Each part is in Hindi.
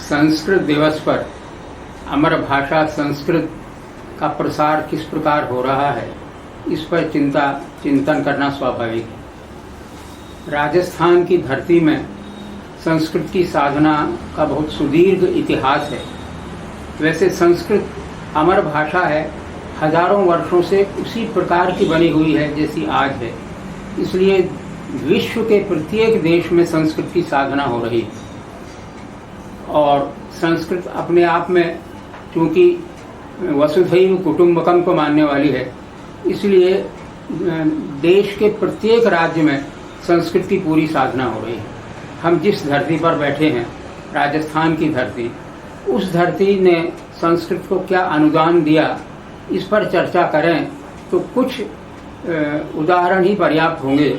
संस्कृत दिवस पर अमर भाषा संस्कृत का प्रसार किस प्रकार हो रहा है, इस पर चिंतन करना स्वाभाविक है। राजस्थान की धरती में संस्कृत की साधना का बहुत सुदीर्घ इतिहास है। वैसे संस्कृत अमर भाषा है, हजारों वर्षों से उसी प्रकार की बनी हुई है जैसी आज है। इसलिए विश्व के प्रत्येक देश में संस्कृत की साधना हो रही है। और संस्कृत अपने आप में चूंकि वसुधैव कुटुंबकम को मानने वाली है, इसलिए देश के प्रत्येक राज्य में संस्कृत की पूरी साधना हो रही है। हम जिस धरती पर बैठे हैं, राजस्थान की धरती, उस धरती ने संस्कृत को क्या अनुदान दिया, इस पर चर्चा करें तो कुछ उदाहरण ही पर्याप्त होंगे,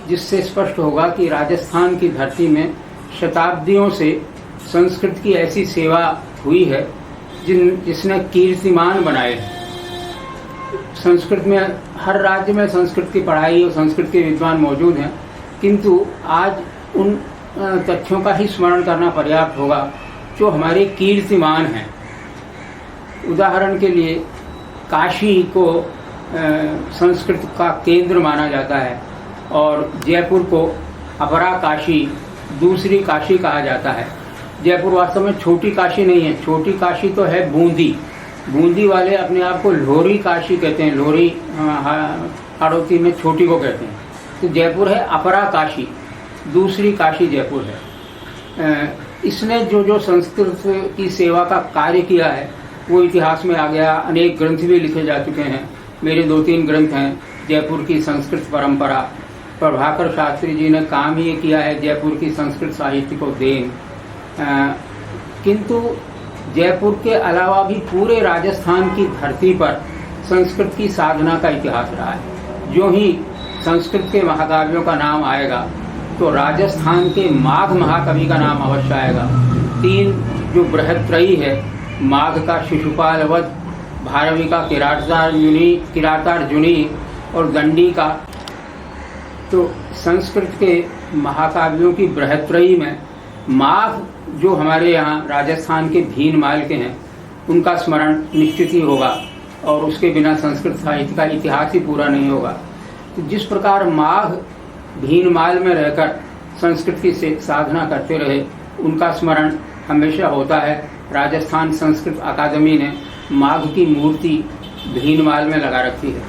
जिससे स्पष्ट होगा कि राजस्थान की धरती में शताब्दियों से संस्कृत की ऐसी सेवा हुई है जिसने कीर्तिमान बनाए। संस्कृत में हर राज्य में संस्कृत की पढ़ाई और संस्कृत के विद्वान मौजूद हैं, किंतु आज उन तथ्यों का ही स्मरण करना पर्याप्त होगा जो हमारे कीर्तिमान हैं। उदाहरण के लिए काशी को संस्कृत का केंद्र माना जाता है और जयपुर को अपरा काशी, दूसरी काशी कहा जाता है। जयपुर वास्तव में छोटी काशी नहीं है, छोटी काशी तो है बूंदी। बूंदी वाले अपने आप को लोरी काशी कहते हैं, लोरी हाड़ौती में छोटी को कहते हैं। तो जयपुर है अपरा काशी, दूसरी काशी जयपुर है। इसने जो संस्कृत की सेवा का कार्य किया है वो इतिहास में आ गया। अनेक ग्रंथ भी लिखे जा चुके हैं। मेरे 2-3 ग्रंथ हैं। जयपुर की संस्कृत परंपरा, प्रभाकर शास्त्री जी ने काम ही किया है जयपुर की संस्कृत साहित्य को देन। किंतु जयपुर के अलावा भी पूरे राजस्थान की धरती पर संस्कृत की साधना का इतिहास रहा है। जो ही संस्कृत के महाकाव्यों का नाम आएगा तो राजस्थान के माघ महाकवि का नाम अवश्य आएगा। 3 जो बृहत्रयी है, माघ का शिशुपाल वध, भारवी का किरातार्जुनी और दंडी का, तो संस्कृत के महाकाव्यों की बृहत्रयी में माघ जो हमारे यहाँ राजस्थान के भीनमाल के हैं, उनका स्मरण निश्चित ही होगा और उसके बिना संस्कृत साहित्य का इतिहास ही पूरा नहीं होगा। तो जिस प्रकार माघ भीनमाल में रहकर संस्कृत की साधना करते रहे, उनका स्मरण हमेशा होता है। राजस्थान संस्कृत अकादमी ने माघ की मूर्ति भीनमाल में लगा रखी है।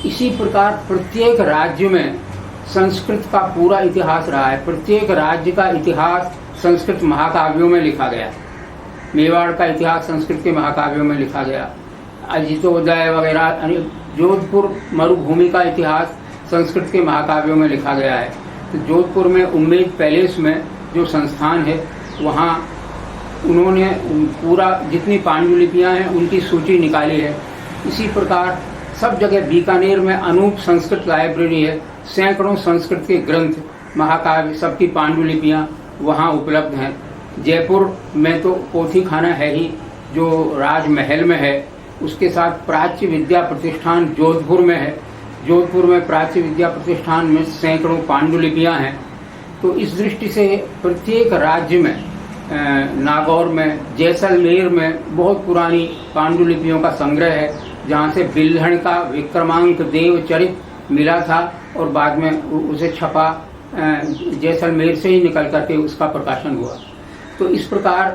इसी प्रकार प्रत्येक राज्य में संस्कृत का पूरा इतिहास रहा है। प्रत्येक राज्य का इतिहास संस्कृत महाकाव्यों में लिखा गया। मेवाड़ का इतिहास संस्कृत के महाकाव्यों में लिखा गया। अजितोदय वगैरह, जोधपुर मरुभूमि का इतिहास संस्कृत के महाकाव्यों में लिखा गया है। तो जोधपुर में उम्मेद पैलेस में जो संस्थान है, वहाँ उन्होंने पूरा जितनी पांडुलिपियाँ हैं उनकी सूची निकाली है। इसी प्रकार सब जगह बीकानेर में अनूप संस्कृत लाइब्रेरी है। सैकड़ों संस्कृत के ग्रंथ, महाकाव्य, सबकी पांडुलिपियाँ वहाँ उपलब्ध हैं। जयपुर में तो पोथी खाना है ही, जो राजमहल में है। उसके साथ प्राच्य विद्या प्रतिष्ठान जोधपुर में है। जोधपुर में प्राच्य विद्या प्रतिष्ठान में सैकड़ों पांडुलिपियाँ हैं। तो इस दृष्टि से प्रत्येक राज्य में, नागौर में, जैसलमेर में बहुत पुरानी पांडुलिपियों का संग्रह है, जहाँ से बिल्हण का विक्रमांक देव चरित मिला था और बाद में उसे छपा जैसलमेर से ही निकल करके उसका प्रकाशन हुआ। तो इस प्रकार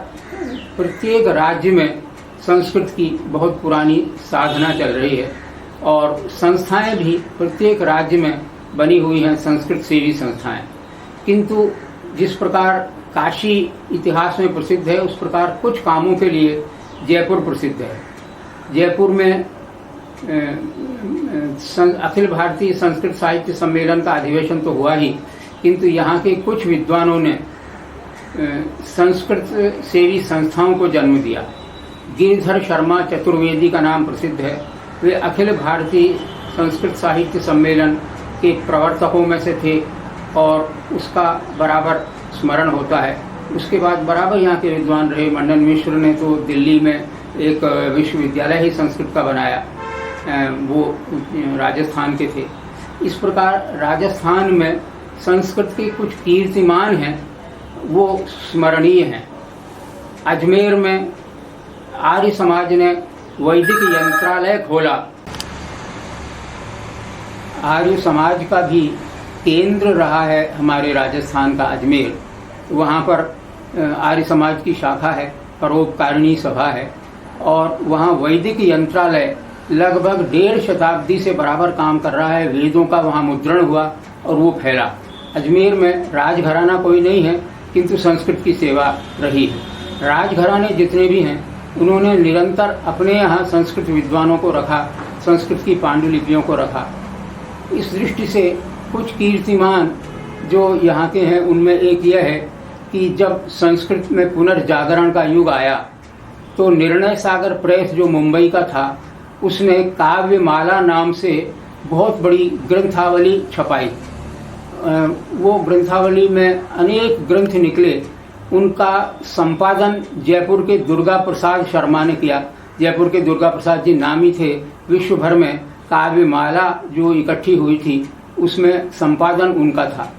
प्रत्येक राज्य में संस्कृत की बहुत पुरानी साधना चल रही है और संस्थाएं भी प्रत्येक राज्य में बनी हुई हैं, संस्कृत सेवी संस्थाएं। किंतु जिस प्रकार काशी इतिहास में प्रसिद्ध है, उस प्रकार कुछ कामों के लिए जयपुर प्रसिद्ध है। जयपुर में अखिल भारतीय संस्कृत साहित्य सम्मेलन का अधिवेशन तो हुआ ही, किंतु यहाँ के कुछ विद्वानों ने संस्कृत सेवी संस्थाओं को जन्म दिया। गिरिधर शर्मा चतुर्वेदी का नाम प्रसिद्ध है। वे अखिल भारतीय संस्कृत साहित्य सम्मेलन के प्रवर्तकों में से थे और उसका बराबर स्मरण होता है। उसके बाद बराबर यहाँ के विद्वान रहे। मंडन मिश्र ने तो दिल्ली में एक विश्वविद्यालय ही संस्कृत का बनाया, वो राजस्थान के थे। इस प्रकार राजस्थान में संस्कृत के कुछ कीर्तिमान हैं, वो स्मरणीय हैं। अजमेर में आर्य समाज ने वैदिक यंत्रालय खोला। आर्य समाज का भी केंद्र रहा है हमारे राजस्थान का अजमेर। वहाँ पर आर्य समाज की शाखा है, परोपकारिणी सभा है, और वहाँ वैदिक यंत्रालय लगभग 1.5 शताब्दी से बराबर काम कर रहा है। वेदों का वहाँ मुद्रण हुआ और वो फैला। अजमेर में राजघराना कोई नहीं है, किंतु संस्कृत की सेवा रही है। राजघराने जितने भी हैं उन्होंने निरंतर अपने यहाँ संस्कृत विद्वानों को रखा, संस्कृत की पांडुलिपियों को रखा। इस दृष्टि से कुछ कीर्तिमान जो यहाँ के हैं उनमें एक यह है कि जब संस्कृत में पुनर्जागरण का युग आया तो निर्णय सागर प्रेस जो मुंबई का था उसने काव्यमाला नाम से बहुत बड़ी ग्रंथावली छपाई। वो ग्रंथावली में अनेक ग्रंथ निकले। उनका संपादन जयपुर के दुर्गा प्रसाद शर्मा ने किया। जयपुर के दुर्गा प्रसाद जी नामी थे विश्व भर में। काव्यमाला जो इकट्ठी हुई थी उसमें संपादन उनका था।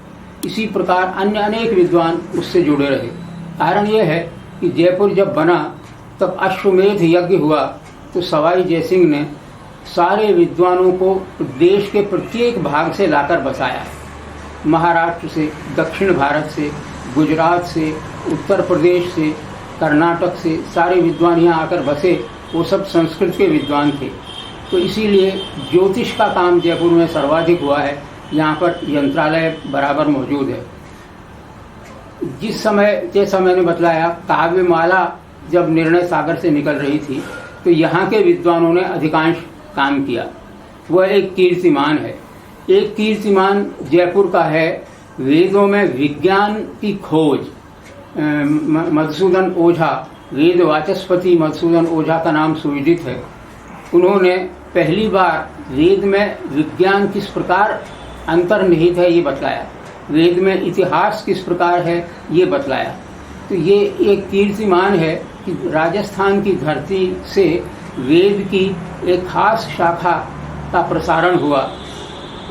इसी प्रकार अन्य अनेक विद्वान उससे जुड़े रहे। कारण यह है कि जयपुर जब बना तब अश्वमेध यज्ञ हुआ तो सवाई जयसिंह ने सारे विद्वानों को देश के प्रत्येक भाग से लाकर बसाया। महाराष्ट्र से, दक्षिण भारत से, गुजरात से, उत्तर प्रदेश से, कर्नाटक से सारे विद्वान यहाँ आकर बसे। वो सब संस्कृत के विद्वान थे। तो इसीलिए ज्योतिष का काम जयपुर में सर्वाधिक हुआ है। यहाँ पर यंत्रालय बराबर मौजूद है। जैसा मैंने बतलाया, काव्यमाला जब निर्णय सागर से निकल रही थी तो यहाँ के विद्वानों ने अधिकांश काम किया। वह एक कीर्तिमान है। एक कीर्तिमान जयपुर का है वेदों में विज्ञान की खोज। मधुसूदन ओझा, वेद वाचस्पति मधुसूदन ओझा का नाम सुविदित है। उन्होंने पहली बार वेद में विज्ञान किस प्रकार अंतर्निहित है ये बतलाया, वेद में इतिहास किस प्रकार है ये बतलाया। तो ये एक कीर्तिमान है कि राजस्थान की धरती से वेद की एक खास शाखा का प्रसारण हुआ।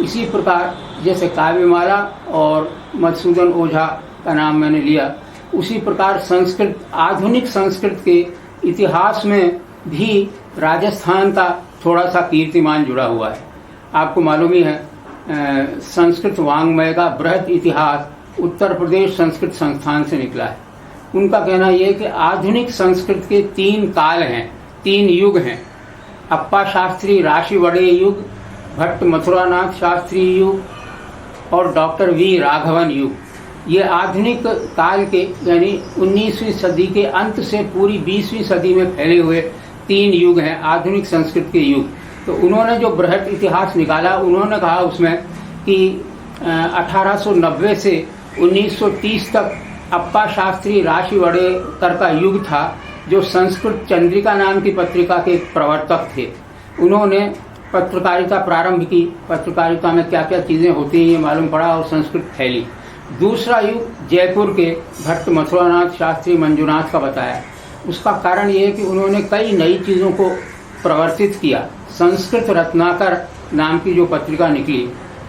इसी प्रकार जैसे काव्यमाला और मधुसूदन ओझा का नाम मैंने लिया, उसी प्रकार संस्कृत, आधुनिक संस्कृत के इतिहास में भी राजस्थान का थोड़ा सा कीर्तिमान जुड़ा हुआ है। आपको मालूम ही है, संस्कृत वाङ्मय का बृहद इतिहास उत्तर प्रदेश संस्कृत संस्थान से निकला है। उनका कहना यह है कि आधुनिक संस्कृत के 3 काल हैं, 3 युग हैं। अप्पा शास्त्री राशिवड़े युग, भट्ट मथुरानाथ शास्त्री युग और डॉक्टर वी राघवन युग। ये आधुनिक काल के यानी 19वीं सदी के अंत से पूरी 20वीं सदी में फैले हुए 3 युग हैं, आधुनिक संस्कृत के युग। तो उन्होंने जो बृहद इतिहास निकाला, उन्होंने कहा उसमें कि 1890 से 1930 तक अप्पा शास्त्री राशिवड़ेकर का युग था, जो संस्कृत चंद्रिका नाम की पत्रिका के प्रवर्तक थे। उन्होंने पत्रकारिता प्रारंभ की। पत्रकारिता में क्या क्या चीज़ें होती हैं ये मालूम पड़ा और संस्कृत फैली। दूसरा युग जयपुर के भट्ट मथुरानाथ शास्त्री मंजुनाथ का बताया। उसका कारण ये है कि उन्होंने कई नई चीज़ों को प्रवर्तित किया। संस्कृत रत्नाकर नाम की जो पत्रिका निकली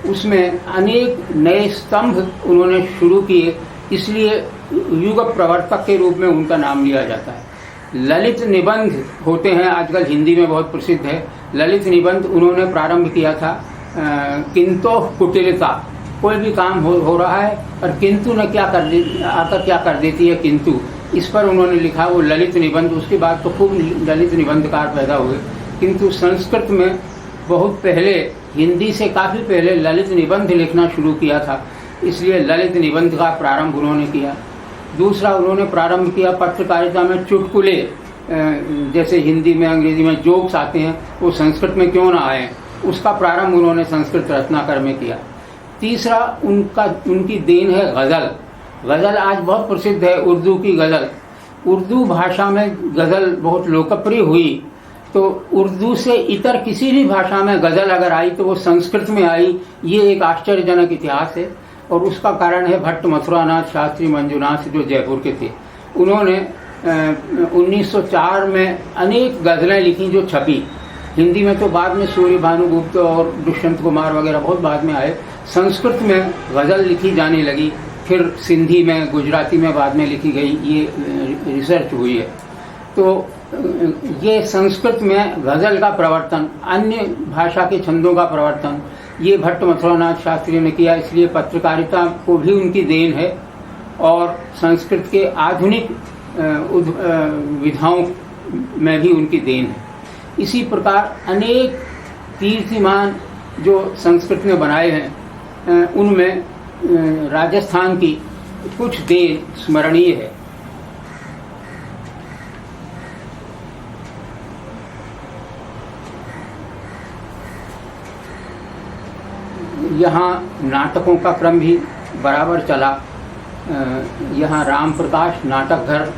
उसमें अनेक नए स्तंभ उन्होंने शुरू किए, इसलिए युग प्रवर्तक के रूप में उनका नाम लिया जाता है। ललित निबंध होते हैं, आजकल हिंदी में बहुत प्रसिद्ध है। ललित निबंध उन्होंने प्रारंभ किया था। किंतु कुटिलता, कोई भी काम हो रहा है और किंतु ने क्या कर देती है किंतु, इस पर उन्होंने लिखा वो ललित निबंध। उसके बाद तो खूब ललित निबंधकार पैदा हुए, किंतु संस्कृत में बहुत पहले, हिंदी से काफ़ी पहले ललित निबंध लिखना शुरू किया था, इसलिए ललित निबंध का प्रारंभ उन्होंने किया। दूसरा उन्होंने प्रारंभ किया पत्रकारिता में चुटकुले, जैसे हिंदी में अंग्रेजी में जोक्स आते हैं, वो संस्कृत में क्यों ना आए, उसका प्रारंभ उन्होंने संस्कृत रत्नाकर में किया। तीसरा उनकी देन है गज़ल। गज़ल आज बहुत प्रसिद्ध है, उर्दू की गज़ल। उर्दू भाषा में गज़ल बहुत लोकप्रिय हुई, तो उर्दू से इतर किसी भी भाषा में गज़ल अगर आई तो वो संस्कृत में आई। ये एक आश्चर्यजनक इतिहास है और उसका कारण है भट्ट मथुरानाथ शास्त्री मंजुनाथ जो जयपुर के थे। उन्होंने 1904 में अनेक गज़लें लिखी जो छपी। हिंदी में तो बाद में सूर्य भानुगुप्त और दुष्यंत कुमार वगैरह बहुत बाद में आए। संस्कृत में गज़ल लिखी जाने लगी फिर सिंधी में, गुजराती में बाद में लिखी गई, ये रिसर्च हुई है। तो ये संस्कृत में गज़ल का प्रवर्तन, अन्य भाषा के छंदों का प्रवर्तन, ये भट्ट मथुरानाथ शास्त्री ने किया। इसलिए पत्रकारिता को भी उनकी देन है और संस्कृत के आधुनिक विधाओं में भी उनकी देन है। इसी प्रकार अनेक कीर्तिमान जो संस्कृत ने बनाए हैं, उनमें राजस्थान की कुछ देन स्मरणीय है। यहाँ नाटकों का क्रम भी बराबर चला। यहाँ राम प्रकाश नाटक घर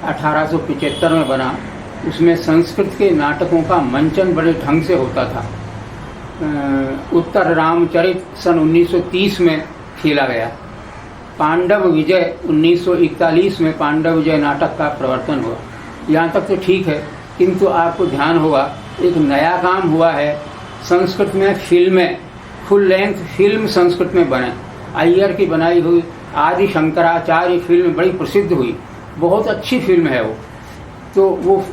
1875 में बना। उसमें संस्कृत के नाटकों का मंचन बड़े ढंग से होता था। उत्तर रामचरित सन 1930 में खेला गया। पांडव विजय 1941 में पांडव विजय नाटक का प्रवर्तन हुआ। यहाँ तक तो ठीक है, किंतु आपको ध्यान होगा एक नया काम हुआ है। संस्कृत में फिल्में, फुल लेंथ फिल्म संस्कृत में बने। अय्यर की बनाई हुई आदि शंकराचार्य फिल्म बड़ी प्रसिद्ध हुई, बहुत अच्छी फिल्म है वो। तो वो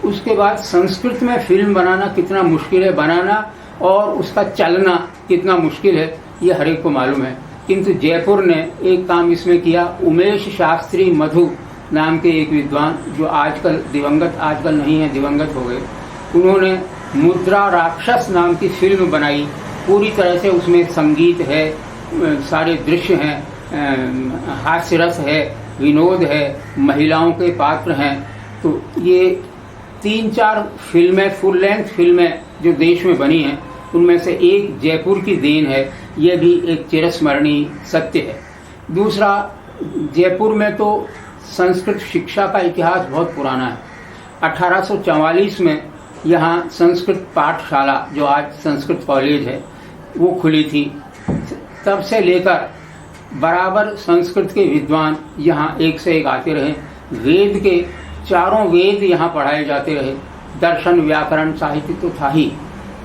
उसके बाद संस्कृत में फिल्म बनाना कितना मुश्किल है, बनाना और उसका चलना कितना मुश्किल है, ये हर एक को मालूम है। किंतु जयपुर ने एक काम इसमें किया। उमेश शास्त्री मधु नाम के एक विद्वान, जो आजकल दिवंगत, आजकल नहीं है, दिवंगत हो गए, उन्होंने मुद्रा राक्षस नाम की फिल्म बनाई। पूरी तरह से उसमें संगीत है, सारे दृश्य हैं, हास्य रस है, विनोद है, महिलाओं के पात्र हैं। तो ये 3-4 फिल्में, फुल लेंथ फिल्में जो देश में बनी हैं, उनमें से एक जयपुर की देन है। ये भी एक चिरस्मरणीय सत्य है। दूसरा, जयपुर में तो संस्कृत शिक्षा का इतिहास बहुत पुराना है। 1844 में यहाँ संस्कृत पाठशाला, जो आज संस्कृत कॉलेज है, वो खुली थी। तब से लेकर बराबर संस्कृत के विद्वान यहाँ एक से एक आते रहे। वेद के 4 वेद यहाँ पढ़ाए जाते रहे। दर्शन, व्याकरण, साहित्य तो था ही।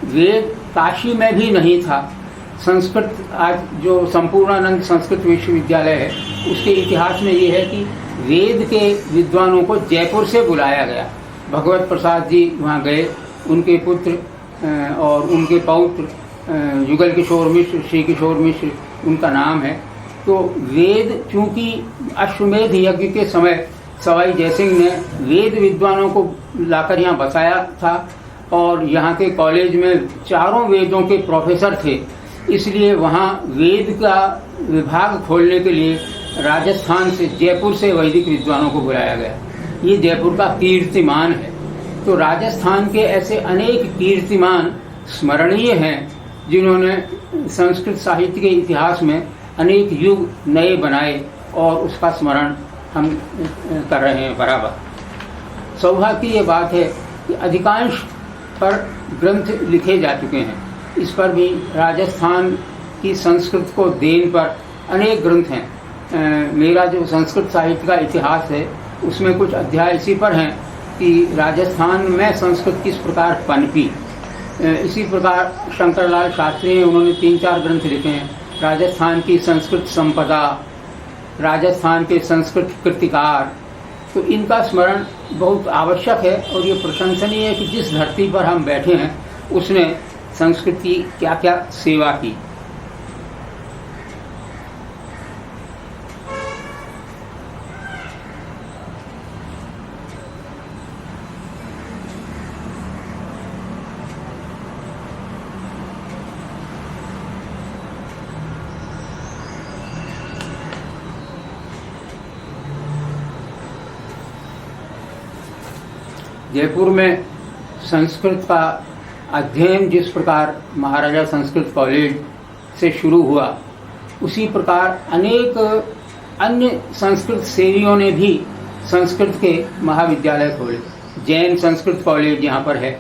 वेद काशी में भी नहीं था। संस्कृत, आज जो संपूर्णानंद संस्कृत विश्वविद्यालय है, उसके इतिहास में ये है कि वेद के विद्वानों को जयपुर से बुलाया गया। भगवत प्रसाद जी वहाँ गए, उनके पुत्र और उनके पौत्र युगल किशोर मिश्र, श्री किशोर मिश्र उनका नाम है। तो वेद, चूंकि अश्वमेध यज्ञ के समय सवाई जयसिंह ने वेद विद्वानों को लाकर यहाँ बसाया था और यहाँ के कॉलेज में 4 वेदों के प्रोफेसर थे, इसलिए वहाँ वेद का विभाग खोलने के लिए राजस्थान से, जयपुर से वैदिक विद्वानों को बुलाया गया। ये जयपुर का कीर्तिमान है। तो राजस्थान के ऐसे अनेक कीर्तिमान स्मरणीय हैं, जिन्होंने संस्कृत साहित्य के इतिहास में अनेक युग नए बनाए और उसका स्मरण हम कर रहे हैं बराबर। सौभाग्य की ये बात है कि अधिकांश पर ग्रंथ लिखे जा चुके हैं। इस पर भी राजस्थान की संस्कृत को देन पर अनेक ग्रंथ हैं। मेरा जो संस्कृत साहित्य का इतिहास है, उसमें कुछ अध्याय इसी पर हैं कि राजस्थान में संस्कृत किस प्रकार पनपी। इसी प्रकार शंकरलाल शास्त्री ने, उन्होंने 3-4 ग्रंथ लिखे हैं। राजस्थान की संस्कृत संपदा, राजस्थान के संस्कृत कृतिकार। तो इनका स्मरण बहुत आवश्यक है और ये प्रशंसनीय है कि जिस धरती पर हम बैठे हैं, उसने संस्कृत की क्या क्या सेवा की। जयपुर में संस्कृत का अध्ययन जिस प्रकार महाराजा संस्कृत कॉलेज से शुरू हुआ, उसी प्रकार अनेक अन्य संस्कृत सेवियों ने भी संस्कृत के महाविद्यालय खोले। जैन संस्कृत कॉलेज यहाँ पर है।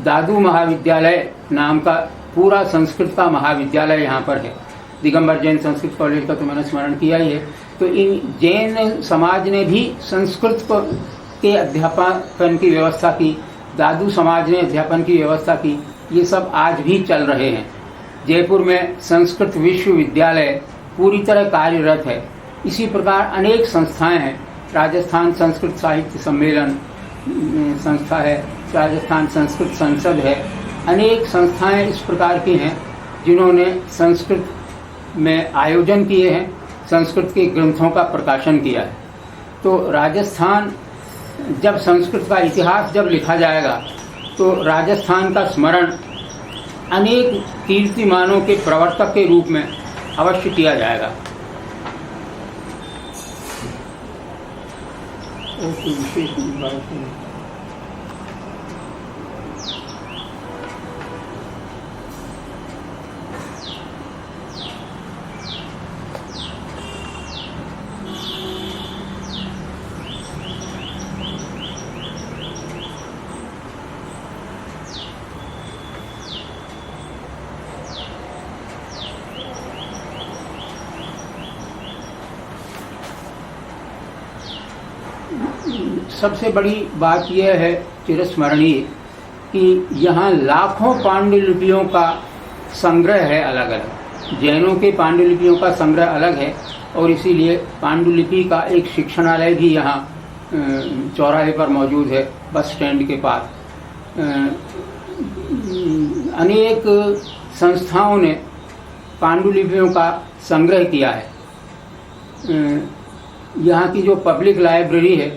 दादू महाविद्यालय नाम का पूरा संस्कृत का महाविद्यालय यहाँ पर है। दिगंबर जैन संस्कृत कॉलेज का तो मैंने स्मरण किया ही है। तो इन जैन समाज ने भी संस्कृत के अध्यापन की व्यवस्था की, दादू समाज ने अध्यापन की व्यवस्था की। ये सब आज भी चल रहे हैं। जयपुर में संस्कृत विश्वविद्यालय पूरी तरह कार्यरत है इसी प्रकार अनेक संस्थाएं हैं। राजस्थान संस्कृत साहित्य सम्मेलन संस्था है, राजस्थान संस्कृत संसद है। अनेक संस्थाएं इस प्रकार की हैं जिन्होंने संस्कृत में आयोजन किए हैं, संस्कृत के ग्रंथों का प्रकाशन किया है। तो राजस्थान जब संस्कृत का इतिहास जब लिखा जाएगा तो राजस्थान का स्मरण अनेक कीर्तिमानों के प्रवर्तक के रूप में अवश्य किया जाएगा। सबसे बड़ी बात यह है चिरस्मरणीय कि यहाँ लाखों पांडुलिपियों का संग्रह है अलग अलग। जैनों के पांडुलिपियों का संग्रह अलग है और इसीलिए पांडुलिपि का एक शिक्षणालय भी यहाँ चौराहे पर मौजूद है, बस स्टैंड के पास। अनेक संस्थाओं ने पांडुलिपियों का संग्रह किया है। यहाँ की जो पब्लिक लाइब्रेरी है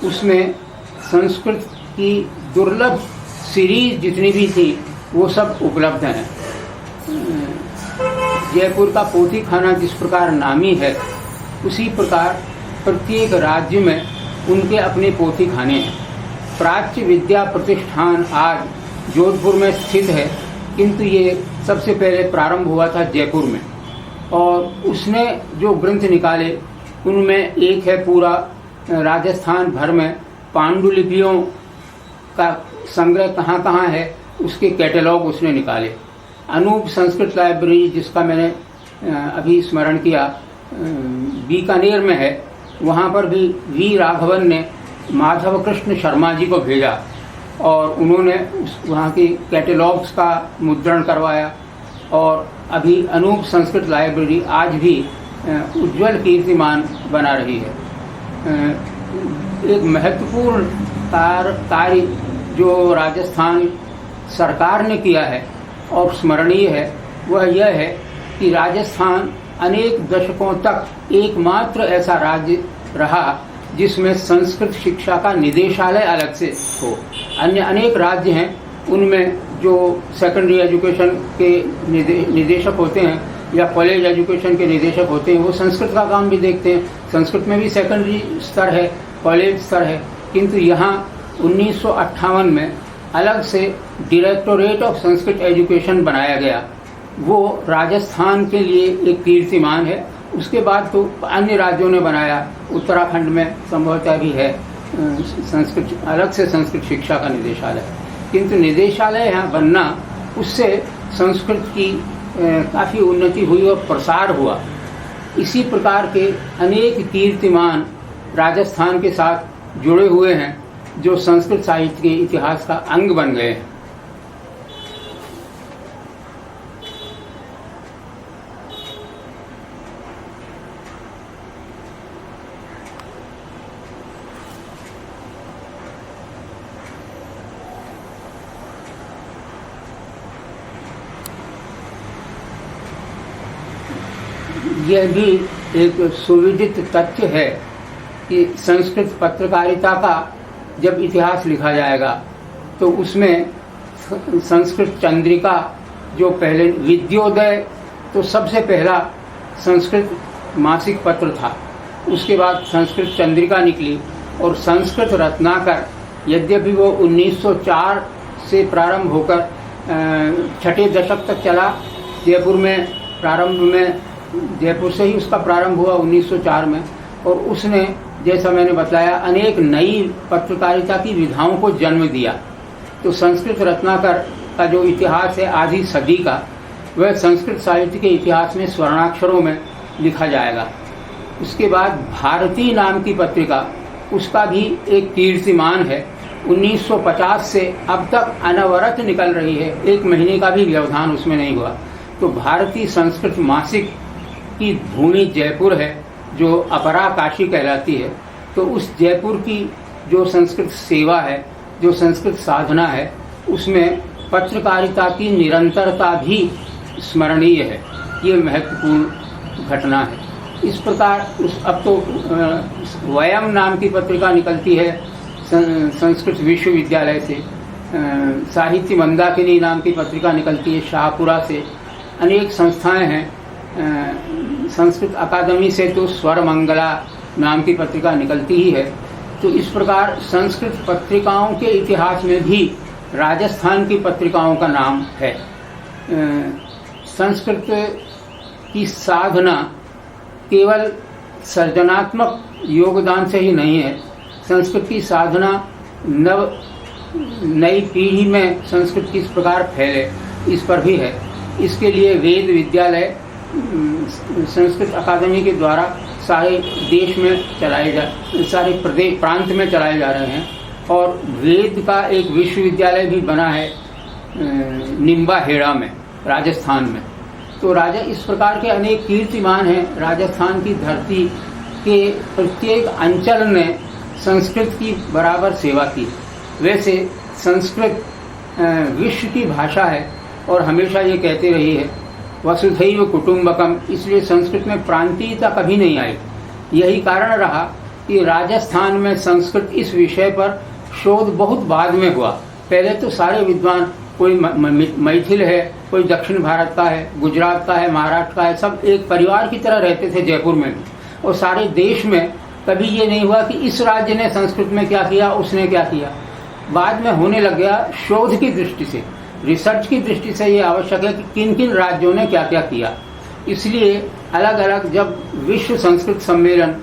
उसमें संस्कृत की दुर्लभ सीरीज जितनी भी थी वो सब उपलब्ध हैं। जयपुर का पोथी खाना जिस प्रकार नामी है उसी प्रकार प्रत्येक राज्य में उनके अपने पोथी खाने हैं। प्राच्य विद्या प्रतिष्ठान आज जोधपुर में स्थित है, किंतु ये सबसे पहले प्रारंभ हुआ था जयपुर में। और उसने जो ग्रंथ निकाले उनमें एक है पूरा राजस्थान भर में पांडुलिपियों का संग्रह कहाँ कहाँ है उसके कैटलॉग उसने निकाले। अनूप संस्कृत लाइब्रेरी जिसका मैंने अभी स्मरण किया बीकानेर में है, वहाँ पर भी वी राघवन ने माधव कृष्ण शर्मा जी को भेजा और उन्होंने वहाँ की कैटलॉग्स का मुद्रण करवाया। और अभी अनूप संस्कृत लाइब्रेरी आज भी उज्जवल कीर्तिमान बना रही है। एक महत्वपूर्ण कार्य जो राजस्थान सरकार ने किया है और स्मरणीय है वह यह है कि राजस्थान अनेक दशकों तक एकमात्र ऐसा राज्य रहा जिसमें संस्कृत शिक्षा का निदेशालय अलग से हो। अन्य अनेक राज्य हैं उनमें जो सेकेंडरी एजुकेशन के निदेशक होते हैं या कॉलेज एजुकेशन के निदेशक होते हैं वो संस्कृत का काम भी देखते हैं। संस्कृत में भी सेकेंडरी स्तर है, कॉलेज स्तर है, किंतु यहाँ 1958 में अलग से डायरेक्टोरेट ऑफ संस्कृत एजुकेशन बनाया गया। वो राजस्थान के लिए एक कीर्तिमान है। उसके बाद तो अन्य राज्यों ने बनाया, उत्तराखंड में संभवतः भी है संस्कृत अलग से संस्कृत शिक्षा का निदेशालय, किंतु निदेशालय यहाँ बनना उससे संस्कृत की काफ़ी उन्नति हुई और प्रसार हुआ। इसी प्रकार के अनेक कीर्तिमान राजस्थान के साथ जुड़े हुए हैं जो संस्कृत साहित्य के इतिहास का अंग बन गए हैं। यह भी एक सुविदित तथ्य है कि संस्कृत पत्रकारिता का जब इतिहास लिखा जाएगा तो उसमें संस्कृत चंद्रिका जो पहले विद्योदय तो सबसे पहला संस्कृत मासिक पत्र था, उसके बाद संस्कृत चंद्रिका निकली और संस्कृत रत्नाकर यद्यपि वो 1904 से प्रारंभ होकर छठे दशक तक चला। जयपुर में प्रारंभ में जयपुर से ही उसका प्रारंभ हुआ 1904 में और उसने जैसा मैंने बताया अनेक नई पत्रकारिता की विधाओं को जन्म दिया। तो संस्कृत रत्नाकर का जो इतिहास है आधी सदी का वह संस्कृत साहित्य के इतिहास में स्वर्णाक्षरों में लिखा जाएगा। उसके बाद भारती नाम की पत्रिका उसका भी एक कीर्तिमान है। 1950 से अब तक अनवरत निकल रही है, एक महीने का भी व्यवधान उसमें नहीं हुआ। तो भारतीय संस्कृत मासिक की भूमि जयपुर है। जो अपरा काशी कहलाती है, तो उस जयपुर की जो संस्कृत सेवा है, जो संस्कृत साधना है, उसमें पत्रकारिता की निरंतरता भी स्मरणीय है। ये महत्वपूर्ण घटना है। इस प्रकार अब तो वयम नाम की पत्रिका निकलती है संस्कृत विश्वविद्यालय से, साहित्य मंदाकिनी नाम की पत्रिका निकलती है शाहपुरा से, अनेक संस्थाएं हैं। संस्कृत अकादमी से तो स्वर मंगला नाम की पत्रिका निकलती ही है। तो इस प्रकार संस्कृत पत्रिकाओं के इतिहास में भी राजस्थान की पत्रिकाओं का नाम है। संस्कृत की साधना केवल सृजनात्मक योगदान से ही नहीं है। संस्कृत की साधना नई पीढ़ी में संस्कृत किस प्रकार फैले, इस पर भी है। इसके लिए वेद विद्यालय संस्कृत अकादमी के द्वारा सारे देश में सारे प्रदेश प्रांत में चलाए जा रहे हैं। और वेद का एक विश्वविद्यालय भी बना है निम्बा हेड़ा में, राजस्थान में। तो इस प्रकार के अनेक कीर्तिमान हैं। राजस्थान की धरती के प्रत्येक अंचल ने संस्कृत की बराबर सेवा की। वैसे संस्कृत विश्व की भाषा है और हमेशा ये कहते रही है वसुधैव कुटुंबकम, इसलिए संस्कृत में प्रांतीयता कभी नहीं आई। यही कारण रहा कि राजस्थान में संस्कृत इस विषय पर शोध बहुत बाद में हुआ। पहले तो सारे विद्वान, कोई मैथिल है, कोई दक्षिण भारत का है, गुजरात का है, महाराष्ट्र का है, सब एक परिवार की तरह रहते थे जयपुर में भी। और सारे देश में कभी ये नहीं हुआ कि इस राज्य ने संस्कृत में क्या किया, उसने क्या किया। बाद में होने लग गया शोध की दृष्टि से, रिसर्च की दृष्टि से ये आवश्यक है कि किन किन राज्यों ने क्या क्या किया। इसलिए अलग अलग जब विश्व संस्कृत सम्मेलन,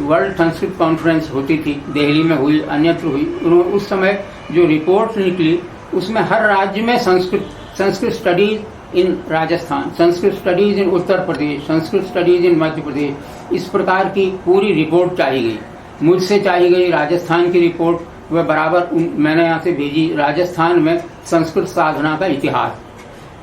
वर्ल्ड संस्कृत कॉन्फ्रेंस होती थी, दिल्ली में हुई, अन्यत्र हुई, उस समय जो रिपोर्ट निकली उसमें हर राज्य में Sanskrit studies in Rajasthan, Sanskrit studies in Uttar Pradesh, Sanskrit studies in Madhya Pradesh, इस प्रकार की पूरी रिपोर्ट चाहिए गई। मुझसे चाहिए गई राजस्थान की रिपोर्ट, वह बराबर मैंने यहाँ से भेजी। राजस्थान में संस्कृत साधना का इतिहास,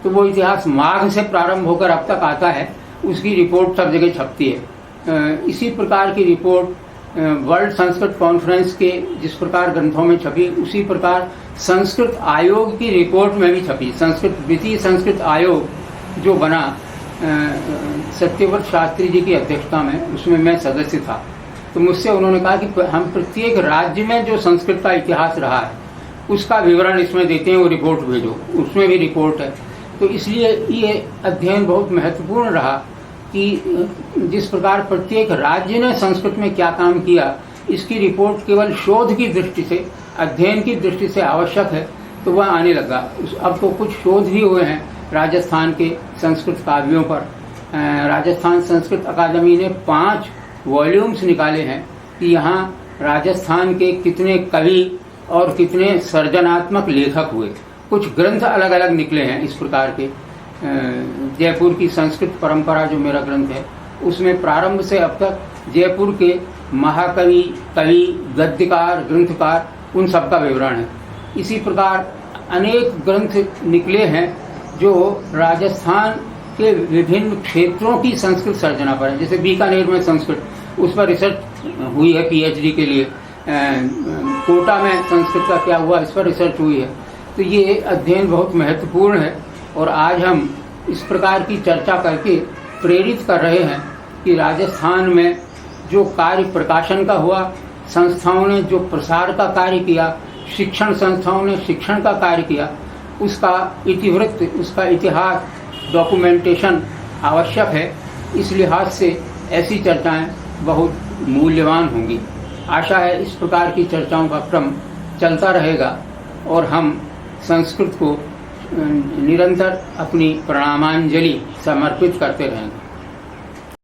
तो वो इतिहास माघ से प्रारंभ होकर अब तक आता है, उसकी रिपोर्ट सब जगह छपती है। इसी प्रकार की रिपोर्ट वर्ल्ड संस्कृत कॉन्फ्रेंस के जिस प्रकार ग्रंथों में छपी, उसी प्रकार संस्कृत आयोग की रिपोर्ट में भी छपी। द्वितीय संस्कृत आयोग जो बना सत्यव्रत शास्त्री जी की अध्यक्षता में, उसमें मैं सदस्य था। तो मुझसे उन्होंने कहा कि हम प्रत्येक राज्य में जो संस्कृत का इतिहास रहा है उसका विवरण इसमें देते हैं, वो रिपोर्ट भेजो। उसमें भी रिपोर्ट है। तो इसलिए ये अध्ययन बहुत महत्वपूर्ण रहा कि जिस प्रकार प्रत्येक राज्य ने संस्कृत में क्या काम किया, इसकी रिपोर्ट केवल शोध की दृष्टि से, अध्ययन की दृष्टि से आवश्यक है, तो वह आने लगा। अब तो कुछ शोध भी हुए हैं राजस्थान के संस्कृत काव्यों पर। राजस्थान संस्कृत अकादमी ने 5 वॉल्यूम्स निकाले हैं कि यहाँ राजस्थान के कितने कवि और कितने सृजनात्मक लेखक हुए। कुछ ग्रंथ अलग अलग निकले हैं इस प्रकार के। जयपुर की संस्कृत परंपरा जो मेरा ग्रंथ है, उसमें प्रारंभ से अब तक जयपुर के महाकवि, कवि, गद्यकार, ग्रंथकार, उन सब का विवरण है। इसी प्रकार अनेक ग्रंथ निकले हैं जो राजस्थान के विभिन्न क्षेत्रों की संस्कृत सर्जना पर है। जैसे बीकानेर में संस्कृत, उस पर रिसर्च हुई है पीएचडी के लिए। कोटा में संस्कृत का क्या हुआ, इस पर रिसर्च हुई है। तो ये अध्ययन बहुत महत्वपूर्ण है और आज हम इस प्रकार की चर्चा करके प्रेरित कर रहे हैं कि राजस्थान में जो कार्य प्रकाशन का हुआ, संस्थाओं ने जो प्रसार का कार्य किया, शिक्षण संस्थाओं ने शिक्षण का कार्य किया, उसका इतिवृत्त, उसका इतिहास, डॉक्यूमेंटेशन आवश्यक है। इस लिहाज से ऐसी चर्चाएं बहुत मूल्यवान होंगी। आशा है इस प्रकार की चर्चाओं का क्रम चलता रहेगा और हम संस्कृत को निरंतर अपनी प्रणामांजलि समर्पित करते रहेंगे।